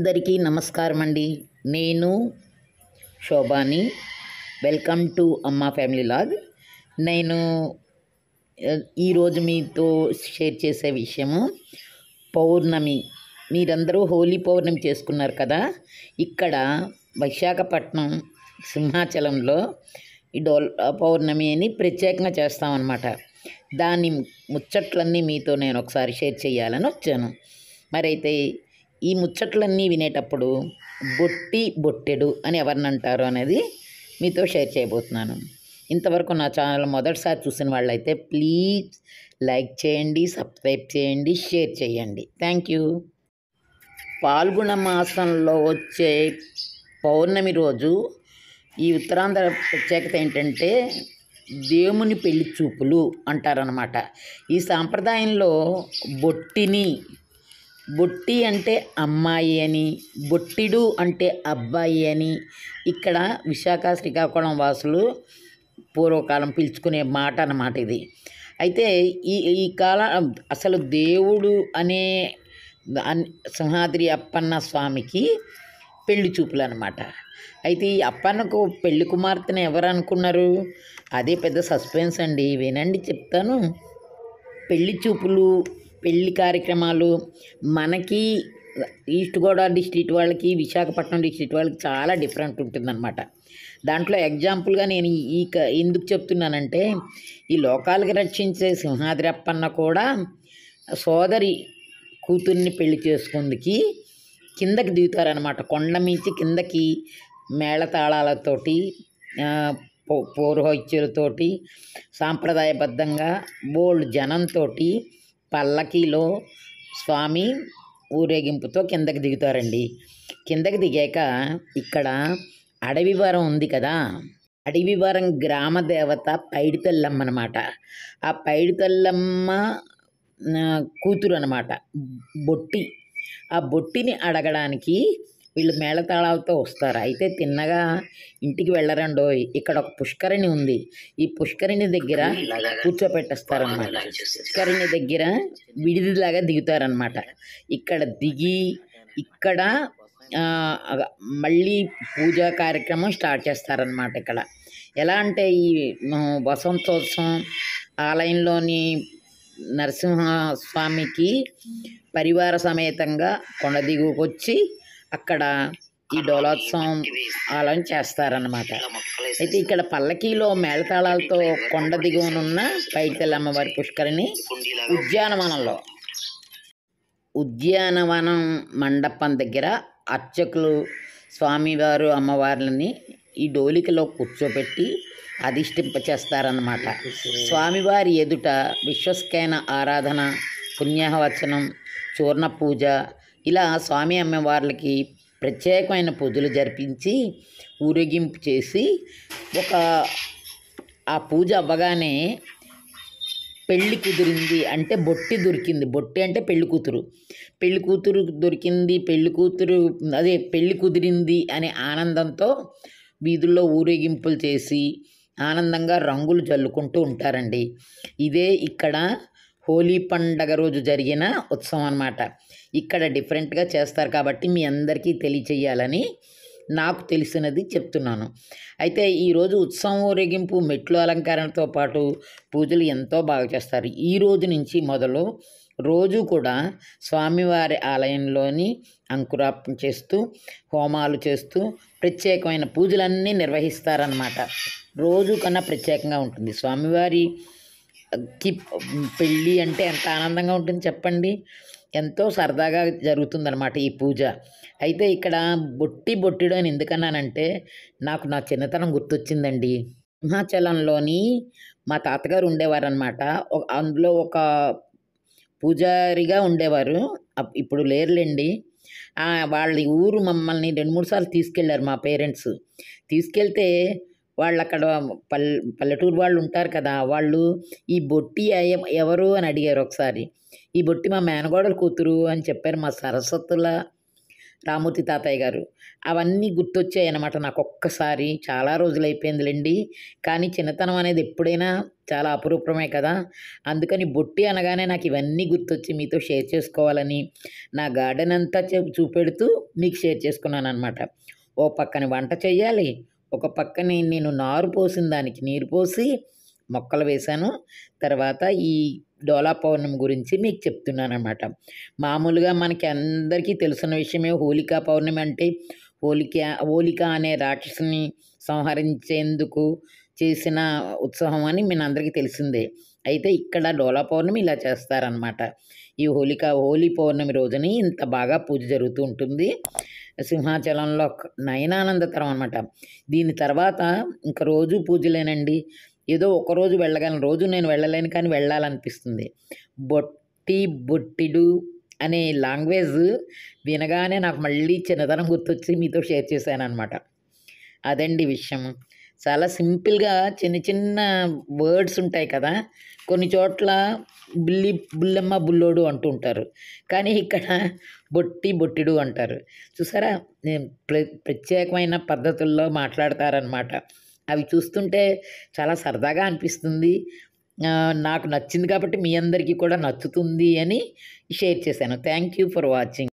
అందరికీ నమస్కారం అండి. నేను శోభాని. వెల్కమ్ టు అమ్మ ఫ్యామిలీ లాగ్. నేను ఈరోజు మీతో షేర్ చేసే విషయము పౌర్ణమి. మీరందరూ హోలీ పౌర్ణమి చేసుకున్నారు కదా. ఇక్కడ విశాఖపట్నం సింహాచలంలో ఈ పౌర్ణమి అని ప్రత్యేకంగా చేస్తామన్నమాట. దాని ముచ్చట్లన్నీ మీతో నేను ఒకసారి షేర్ చేయాలని వచ్చాను. మరైతే ఈ ముచ్చట్లన్నీ వినేటప్పుడు బొట్టి బొట్టెడు అని ఎవరిని అంటారు అనేది మీతో షేర్ చేయబోతున్నాను. ఇంతవరకు నా ఛానల్ మొదటిసారి చూసిన వాళ్ళైతే ప్లీజ్ లైక్ చేయండి, సబ్స్క్రైబ్ చేయండి, షేర్ చేయండి. Thank you. పాల్గొన మాసంలో వచ్చే పౌర్ణమి రోజు ఈ ఉత్తరాంధ్ర ప్రత్యేకత ఏంటంటే దేవుని పెళ్లి చూపులు అంటారనమాట. ఈ సాంప్రదాయంలో బొట్టి అంటే అమ్మాయి అని, బొట్టిడు అంటే అబ్బాయి అని ఇక్కడ విశాఖ శ్రీకాకుళం వాసులు పూర్వకాలం పిలుచుకునే మాట అన్నమాట ఇది. అయితే ఈ కాలం అసలు దేవుడు అనే సింహాద్రి అప్పన్న స్వామికి పెళ్లి చూపులు అనమాట. అయితే ఈ అప్పన్నకు పెళ్లి కుమార్తెను ఎవరు అనుకున్నారు? అదే పెద్ద సస్పెన్స్ అండి, వినండి చెప్తాను. పెళ్లి చూపులు, పెళ్లి కార్యక్రమాలు మనకి ఈస్ట్ గోదావరి డిస్ట్రిక్ట్ వాళ్ళకి, విశాఖపట్నం డిస్ట్రిక్ట్ వాళ్ళకి చాలా డిఫరెంట్ ఉంటుందన్నమాట. దాంట్లో ఎగ్జాంపుల్గా నేను ఎందుకు చెప్తున్నానంటే, ఈ లోకాలకి రక్షించే సింహాద్రి అప్పన్న కూడా సోదరి కూతుర్ని పెళ్లి చేసుకుందికి కిందకి దిగుతారనమాట. కొండ మించి కిందకి మేళతాళాలతోటి, పౌరోహిత్యులతోటి, సాంప్రదాయబద్ధంగా బోల్డ్ జనంతో పల్లకీలో స్వామి ఊరేగింపుతో కిందకి దిగుతారండి. కిందకి దిగాక ఇక్కడ అడవివరం ఉంది కదా, అడవివరం గ్రామ దేవత పైడితల్లమ్మ అనమాట. ఆ పైడితల్లమ్మ కూతురు అనమాట బొట్టి. ఆ బొట్టిని అడగడానికి వీళ్ళు మేళతాళాలతో వస్తారు. అయితే తిన్నగా ఇంటికి వెళ్ళరండోయ్, ఇక్కడ ఒక పుష్కరిణి ఉంది. ఈ పుష్కరిణి దగ్గర కూర్చోపెట్టేస్తారనమాట. పుష్కరిణి దగ్గర విడిదిలాగా దిగుతారనమాట. ఇక్కడ దిగి ఇక్కడ మళ్ళీ పూజా కార్యక్రమం స్టార్ట్ చేస్తారనమాట. ఇక్కడ ఎలా అంటే ఈ వసంతోత్సవం ఆలయంలోని నరసింహస్వామికి పరివార సమేతంగా కొండ దిగుకొచ్చి అక్కడ ఈ డోలోత్సవం ఆలయం చేస్తారన్నమాట. అయితే ఇక్కడ పల్లకీలో మేళతాళాలతో కొండ దిగువనున్న పైడితల్లమ్మవారి పుష్కరిణి ఉద్యానవనం మండపం దగ్గర అర్చకులు స్వామివారు అమ్మవార్లని ఈ డోలికలో కూర్చోబెట్టి అధిష్టింపచేస్తారన్నమాట. స్వామివారి ఎదుట విశ్వస్కైన ఆరాధన, పుణ్యవచనం, చూర్ణ పూజ, ఇలా స్వామి అమ్మవార్లకి ప్రత్యేకమైన పూజలు జరిపించి ఊరేగింపు చేసి ఆ పూజ అవ్వగానే పెళ్ళి కుదిరింది అంటే బొట్టి దొరికింది. బొట్టి అంటే పెళ్లి కూతురు దొరికింది, పెళ్లి కుదిరింది అనే ఆనందంతో వీధుల్లో ఊరేగింపులు చేసి ఆనందంగా రంగులు జల్లుకుంటూ ఉంటారండి. ఇదే ఇక్కడ హోలీ పండగ రోజు జరిగిన ఉత్సవం అన్నమాట. ఇక్కడ డిఫరెంట్గా చేస్తారు కాబట్టి మీ అందరికీ తెలియచేయాలని నాకు తెలిసినది చెప్తున్నాను. అయితే ఈరోజు ఉత్సవం ఊరేగింపు, మెట్లు అలంకరణతో పాటు పూజలు ఎంతో బాగా చేస్తారు. ఈ రోజు నుంచి మొదలు రోజు కూడా స్వామివారి ఆలయంలోని అంకురార్పణ చేస్తూ, హోమాలు చేస్తూ ప్రత్యేకమైన పూజలన్నీ నిర్వహిస్తారన్నమాట. రోజు కన్నా ప్రత్యేకంగా ఉంటుంది. స్వామివారికి పెళ్ళి అంటే ఎంత ఆనందంగా ఉంటుంది చెప్పండి. ఎంతో సరదాగా జరుగుతుందన్నమాట ఈ పూజ. అయితే ఇక్కడ బొట్టిడు అని ఎందుకన్నానంటే నాకు నా చిన్నతనం గుర్తొచ్చిందండి. సింహాచలంలోని మా తాతగారు ఉండేవారనమాట. అందులో ఒక పూజారిగా ఉండేవారు. ఇప్పుడు లేరులేండి. వాళ్ళ ఊరు మమ్మల్ని 2-3 సార్లు తీసుకెళ్ళారు మా పేరెంట్స్. తీసుకెళ్తే వాళ్ళు అక్కడ పల్లెటూరు వాళ్ళు ఉంటారు కదా, వాళ్ళు ఈ బొట్టి ఎవరు అని అడిగారు ఒకసారి. ఈ బొట్టి మా మేనగోడల కూతురు అని చెప్పారు. మా సరస్వతుల రామూర్తి తాతయ్య గారు అవన్నీ గుర్తొచ్చాయి అన్నమాట నాకు ఒక్కసారి. చాలా రోజులైపోయిందిలెండి. కానీ చిన్నతనం అనేది ఎప్పుడైనా చాలా అపురూపమే కదా! అందుకని బొట్టి అనగానే నాకు ఇవన్నీ గుర్తొచ్చి మీతో షేర్ చేసుకోవాలని నా గార్డెన్ అంతా చూపెడుతూ మీకు షేర్ చేసుకున్నాననమాట. ఓ పక్కన వంట చేయాలి, ఒక పక్కనే నేను నారు పోసిన దానికి నీరు పోసి మొక్కలు వేశాను. తర్వాత ఈ డోలా పౌర్ణమి గురించి మీకు చెప్తున్నాననమాట. మామూలుగా మనకి అందరికీ తెలిసిన విషయమే హోలికా పౌర్ణమి అంటే హోలిక అనే రాక్షసుని సంహరించేందుకు చేసిన ఉత్సవం అని అందరికీ తెలిసిందే. అయితే ఇక్కడ డోలా పౌర్ణమి ఇలా చేస్తారనమాట. ఈ హోలీ పౌర్ణమి రోజుని ఇంత బాగా పూజ జరుగుతూ ఉంటుంది. సింహాచలంలో నయనానందతరం అనమాట. దీని తర్వాత ఇంక రోజు పూజలేనండి. ఏదో ఒకరోజు వెళ్ళగలను, రోజు నేను వెళ్ళలేను కానీ వెళ్ళాలనిపిస్తుంది. బొట్టిడు అనే లాంగ్వేజ్ వినగానే నాకు మళ్ళీ చిన్నతనం గుర్తొచ్చి మీతో షేర్ చేశాననమాట. అదండి విషయం. చాలా సింపుల్గా చిన్న చిన్న వర్డ్స్ ఉంటాయి కదా, కొన్ని చోట్ల బుల్లెమ్మ బుల్లోడు అంటూ ఉంటారు, కానీ ఇక్కడ బొట్టిడు అంటారు. చూసారా, ప్రత్యేకమైన పద్ధతుల్లో మాట్లాడతారనమాట. అవి చూస్తుంటే చాలా సరదాగా అనిపిస్తుంది. నాకు నచ్చింది కాబట్టి మీ అందరికీ కూడా నచ్చుతుంది అని షేర్ చేశాను. Thank you for watching.